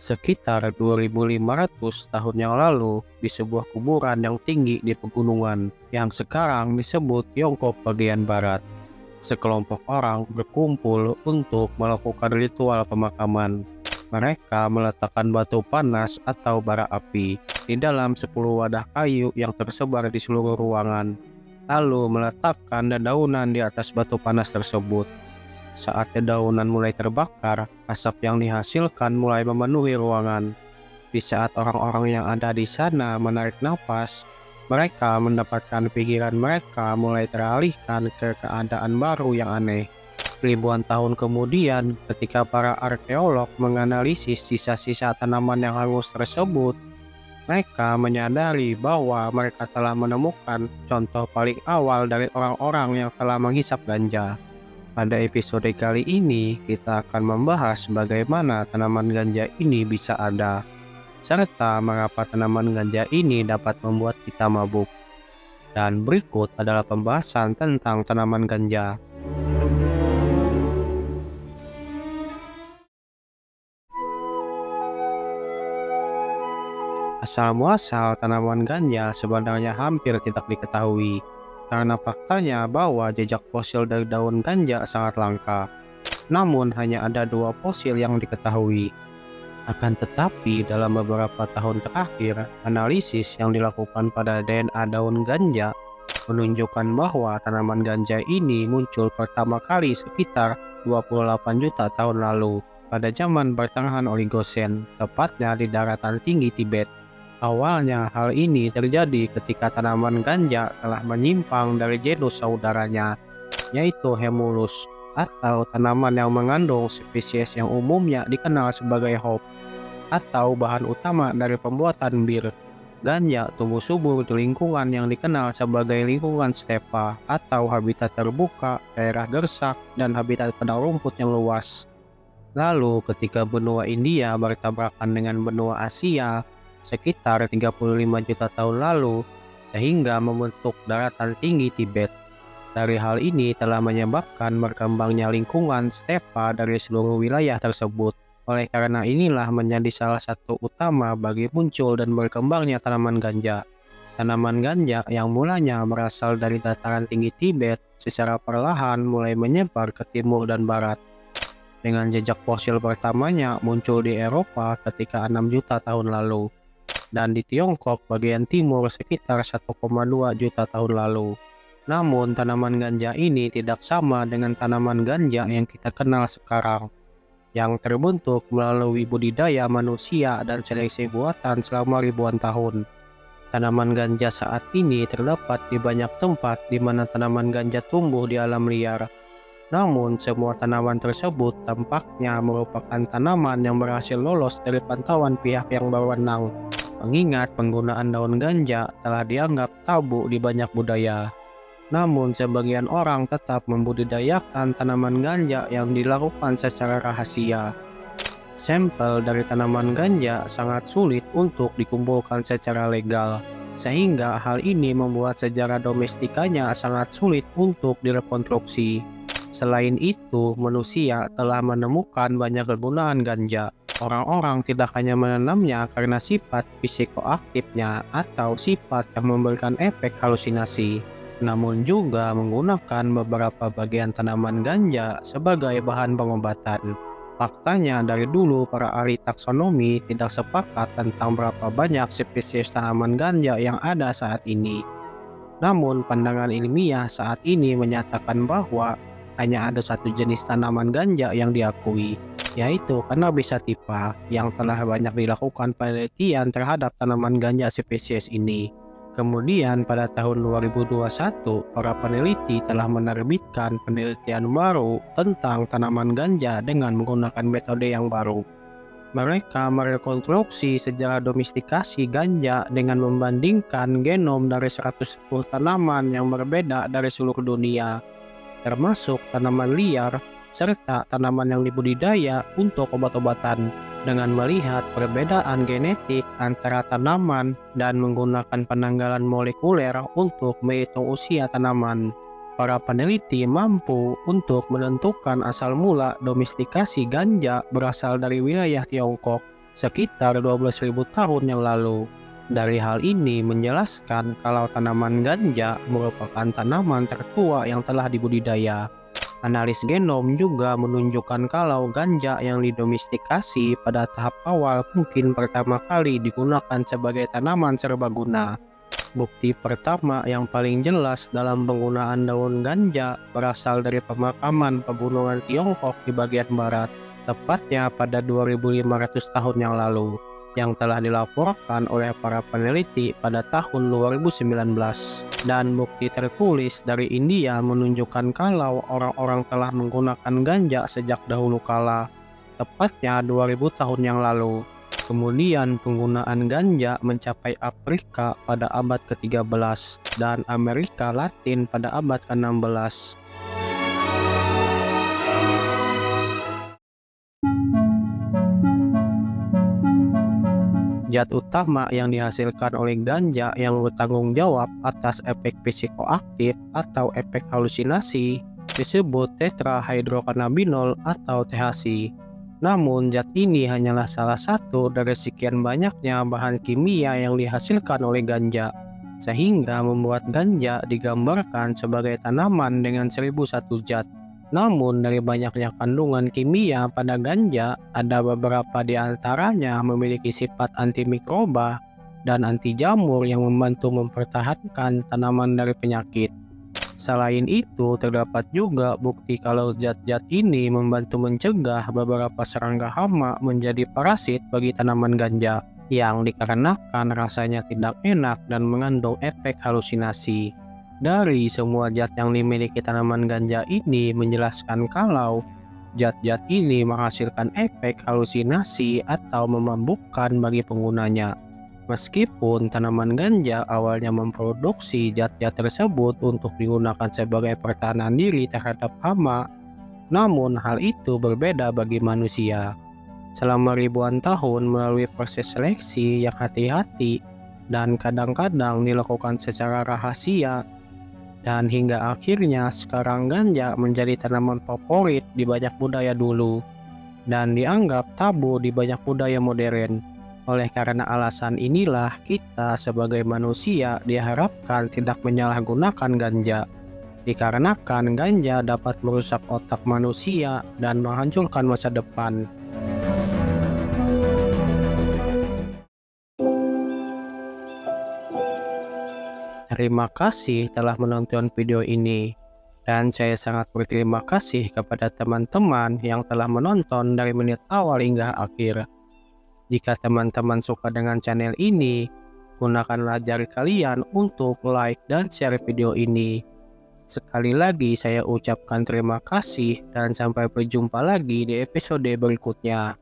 Sekitar 2500 tahun yang lalu, di sebuah kuburan yang tinggi di pegunungan, yang sekarang disebut Tiongkok bagian barat, sekelompok orang berkumpul untuk melakukan ritual pemakaman. Mereka meletakkan batu panas atau bara api di dalam 10 wadah kayu yang tersebar di seluruh ruangan, lalu meletakkan dedaunan di atas batu panas tersebut. Saat dedaunan mulai terbakar, asap yang dihasilkan mulai memenuhi ruangan. Di saat orang-orang yang ada di sana menarik napas, mereka mendapatkan pikiran mereka mulai teralihkan ke keadaan baru yang aneh. Ribuan tahun kemudian, ketika para arkeolog menganalisis sisa-sisa tanaman yang hangus tersebut, mereka menyadari bahwa mereka telah menemukan contoh paling awal dari orang-orang yang telah menghisap ganja. Pada episode kali ini, kita akan membahas bagaimana tanaman ganja ini bisa ada, serta mengapa tanaman ganja ini dapat membuat kita mabuk. Dan berikut adalah pembahasan tentang tanaman ganja. Asal-muasal tanaman ganja sebenarnya hampir tidak diketahui, karena faktanya bahwa jejak fosil dari daun ganja sangat langka. Namun hanya ada 2 fosil yang diketahui. Akan tetapi dalam beberapa tahun terakhir, analisis yang dilakukan pada DNA daun ganja menunjukkan bahwa tanaman ganja ini muncul pertama kali sekitar 28 juta tahun lalu pada zaman pertengahan Oligosen, tepatnya di daratan tinggi Tibet. Awalnya hal ini terjadi ketika tanaman ganja telah menyimpang dari genus saudaranya, yaitu Hemulus, atau tanaman yang mengandung spesies yang umumnya dikenal sebagai hop, atau bahan utama dari pembuatan bir. Ganja tumbuh subur di lingkungan yang dikenal sebagai lingkungan stepa atau habitat terbuka, daerah gersak, dan habitat padang rumput yang luas. Lalu ketika benua India bertabrakan dengan benua Asia sekitar 35 juta tahun lalu, sehingga membentuk daratan tinggi Tibet. Dari hal ini telah menyebabkan berkembangnya lingkungan stepa dari seluruh wilayah tersebut. Oleh karena inilah menjadi salah satu utama bagi muncul dan berkembangnya tanaman ganja. Tanaman ganja yang mulanya berasal dari dataran tinggi Tibet secara perlahan mulai menyebar ke timur dan barat. Dengan jejak fosil pertamanya muncul di Eropa ketika 6 juta tahun lalu, dan di Tiongkok bagian timur sekitar 1,2 juta tahun lalu. Namun tanaman ganja ini tidak sama dengan tanaman ganja yang kita kenal sekarang, yang terbentuk melalui budidaya manusia dan seleksi buatan selama ribuan tahun. Tanaman ganja saat ini terdapat di banyak tempat di mana tanaman ganja tumbuh di alam liar. Namun semua tanaman tersebut tampaknya merupakan tanaman yang berhasil lolos dari pantauan pihak yang berwenang, mengingat penggunaan daun ganja telah dianggap tabu di banyak budaya. Namun sebagian orang tetap membudidayakan tanaman ganja yang dilakukan secara rahasia. Sampel dari tanaman ganja sangat sulit untuk dikumpulkan secara legal, sehingga hal ini membuat sejarah domestikanya sangat sulit untuk direkonstruksi. Selain itu, manusia telah menemukan banyak kegunaan ganja. Orang-orang tidak hanya menanamnya karena sifat psikoaktifnya atau sifat yang memberikan efek halusinasi, namun juga menggunakan beberapa bagian tanaman ganja sebagai bahan pengobatan. Faktanya dari dulu para ahli taksonomi tidak sepakat tentang berapa banyak spesies tanaman ganja yang ada saat ini. Namun pandangan ilmiah saat ini menyatakan bahwa hanya ada satu jenis tanaman ganja yang diakui, yaitu cannabis sativa, yang telah banyak dilakukan penelitian terhadap tanaman ganja spesies ini. Kemudian pada tahun 2021, para peneliti telah menerbitkan penelitian baru tentang tanaman ganja dengan menggunakan metode yang baru. Mereka merekonstruksi sejarah domestikasi ganja dengan membandingkan genom dari 110 tanaman yang berbeda dari seluruh dunia, termasuk tanaman liar serta tanaman yang dibudidaya untuk obat-obatan, dengan melihat perbedaan genetik antara tanaman dan menggunakan penanggalan molekuler untuk menghitung usia tanaman. Para peneliti mampu untuk menentukan asal mula domestikasi ganja berasal dari wilayah Tiongkok, sekitar 12.000 tahun yang lalu. Dari hal ini menjelaskan kalau tanaman ganja merupakan tanaman tertua yang telah dibudidaya. Analis genom juga menunjukkan kalau ganja yang didomestikasi pada tahap awal mungkin pertama kali digunakan sebagai tanaman serbaguna. Bukti pertama yang paling jelas dalam penggunaan daun ganja berasal dari pemakaman pegunungan Tiongkok di bagian barat, tepatnya pada 2.500 tahun yang lalu, yang telah dilaporkan oleh para peneliti pada tahun 2019. Dan bukti tertulis dari India menunjukkan kalau orang-orang telah menggunakan ganja sejak dahulu kala, tepatnya 2000 tahun yang lalu. Kemudian penggunaan ganja mencapai Afrika pada abad ke-13 dan Amerika Latin pada abad ke-16. Zat utama yang dihasilkan oleh ganja yang bertanggung jawab atas efek psikoaktif atau efek halusinasi disebut tetrahydrocannabinol atau THC. Namun zat ini hanyalah salah satu dari sekian banyaknya bahan kimia yang dihasilkan oleh ganja, sehingga membuat ganja digambarkan sebagai tanaman dengan 1001 zat. Namun dari banyaknya kandungan kimia pada ganja, ada beberapa di antaranya memiliki sifat antimikroba dan anti jamur yang membantu mempertahankan tanaman dari penyakit. Selain itu, terdapat juga bukti kalau zat-zat ini membantu mencegah beberapa serangga hama menjadi parasit bagi tanaman ganja, yang dikarenakan rasanya tidak enak dan mengandung efek halusinasi. Dari semua zat yang dimiliki tanaman ganja ini menjelaskan kalau zat-zat ini menghasilkan efek halusinasi atau memabukkan bagi penggunanya. Meskipun tanaman ganja awalnya memproduksi zat-zat tersebut untuk digunakan sebagai pertahanan diri terhadap hama, namun hal itu berbeda bagi manusia. Selama ribuan tahun melalui proses seleksi yang hati-hati dan kadang-kadang dilakukan secara rahasia, dan hingga akhirnya sekarang ganja menjadi tanaman favorit di banyak budaya dulu dan dianggap tabu di banyak budaya modern. Oleh karena alasan inilah kita sebagai manusia diharapkan tidak menyalahgunakan ganja, dikarenakan ganja dapat merusak otak manusia dan menghancurkan masa depan. Terima kasih telah menonton video ini, dan saya sangat berterima kasih kepada teman-teman yang telah menonton dari menit awal hingga akhir. Jika teman-teman suka dengan channel ini, gunakanlah jari kalian untuk like dan share video ini. Sekali lagi saya ucapkan terima kasih dan sampai berjumpa lagi di episode berikutnya.